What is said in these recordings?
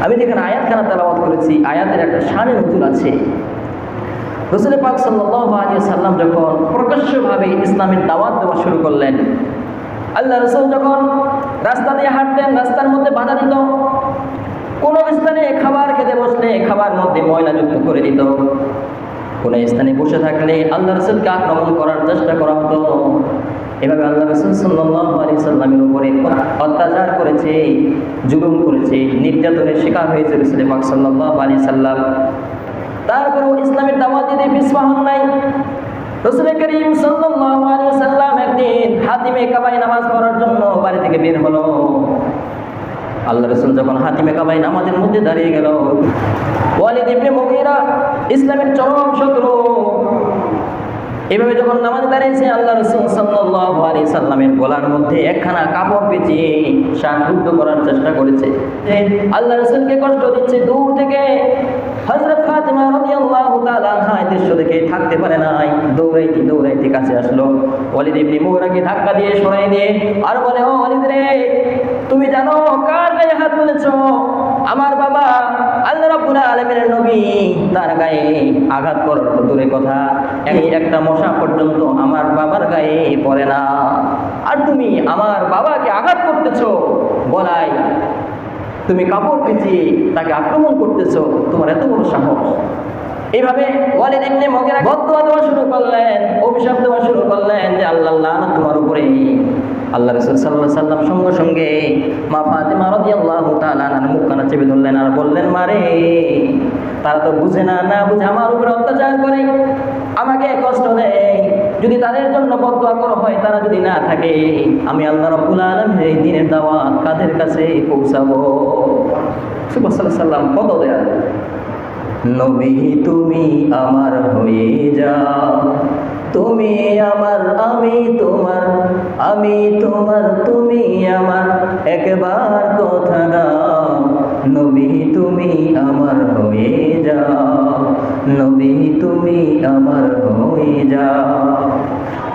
আমি যেখানে আয়াতখানা তেলাওয়াত করেছি, আয়াতের একটা শানে নজুল আছে। রাসূল পাক সাল্লাল্লাহু আলাইহি ওয়াসাল্লাম যখন প্রকাশ্যভাবে ইসলামের দাওয়াত দেওয়া শুরু করলেন, আল্লাহ রাসূল যখন রাস্তা দিয়ে হাঁটতেন, রাস্তার মধ্যে বাধা দিত, কোন স্থানে খাবার খেতে বসলে খাবার মধ্যে ময়লা যুক্ত করে দিত, কোন স্থানে বসে থাকলে আল্লাহ রাসূলকে আক্রমণ করার চেষ্টা করা হতো। এভাবে আল্লাহ রাসূল সাল্লাল্লাহু আলাইহি সাল্লামের উপরে অত্যাচার করেছে, জুলুম করেছে, নির্যাতনের শিকার হয়েছে রাসূল পাক সাল্লাল্লাহু আলাইহি সাল্লাম। তারপরেও ইসলামের দাওয়াত দিতে পিছপা হন নাই। রাসূল করিম সাল্লাল্লাহু আলাইহি সাল্লাম একদিন হাতিমে কাবায় নামাজ পড়ার জন্য বাড়ি থেকে বের হলো। আল্লাহ রাসূল যখন হাতিমে কাবায় নামাজের মধ্যে দাঁড়িয়ে গেল, ওয়ালিদ ইবনে মুগীরা ইসলামের চরম শত্রু, এভাবে যখন নামাজে দাঁড়িয়েছে, আল্লাহ রাসূল সাল্লাল্লাহু আলাইহি সাল্লামের গলার মধ্যে একখানা কাপড় পেঁচিয়ে শ্বাসরুদ্ধ করার চেষ্টা করেছে। আল্লাহ রাসূলকে কষ্ট দিচ্ছে। দূর থেকে হযরত ফাতিমা রাদিয়াল্লাহু তাআলা আনহা এই দৃশ্য দেখে থাকতে পারে নাই, দৌড়াইতে দৌড়াইতে কাছে আসলো, ওয়ালিদ ইবনে মুগীরাকে ধাক্কা দিয়ে সরাই দিয়ে আর বলে, ও ওয়ালিদ রে, তুমি জানো কার গায়ে হাত তুলেছ? আমার বাবা আল্লাহ রাব্বুল আলামিনের নবী, তার গায়ে আঘাত করার তো দূরে কথা, এই একটা মশা পর্যন্ত আমার বাবার গায়ে পড়ে না, আর তুমি আমার বাবাকে আঘাত করতেছো, বলাই তুমি কাপড় পেঁচিয়ে তাকে আক্রমণ করতেছো, তোমার এত বড় সাহস। এইভাবে ওয়ালিদ ইবনে মুগীরা বদদুয়া দেওয়া শুরু করলেন, অভিশাপ দেওয়া শুরু করলেন যে আল্লাহ লানত তোমার উপরে। আল্লাহ রাসূল সাল্লাল্লাহু আলাইহি সাল্লাম সঙ্গে সঙ্গে মা ফাতিমা রাদিয়াল্লাহু তাআলা আনহার মুখখানা চেপে ধরলেন আর বললেন, মারে, তারা তো বুঝে না, না বুঝে আমার উপরে অত্যাচার করে, আমাকে কষ্ট দেয়, যদি তাদের জন্য বদদুয়া করা হয়, তারা যদি না থাকে, আমি আল্লাহ রাব্বুল আলামিনের এই দ্বীনের দাওয়াত কাদের কাছে পৌঁছাবো? সাল্লাল্লাহু আলাইহি সাল্লাম কত দেয়া, নবী তুমি আমার হয়ে যাও, তুমি আমার আমি তোমার, আমি তোমার তুমি আমার, একবার কথা দাও, নবী তুমি আমার হয়ে যাও, নবী তুমি আমার হয়ে যাও।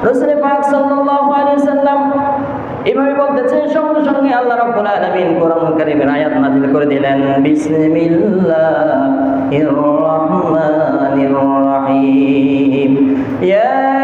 রাসূল পাক সাল্লাল্লাহু আলাইহি সাল্লাম এভাবে বলতেছে, সঙ্গে সঙ্গে আল্লাহ রাব্বুল আলামিন কোরআন কারীমের আয়াত নাযিল করে দিলেন, বিসমিল্লাহির রহমানির রহিম, ইয়া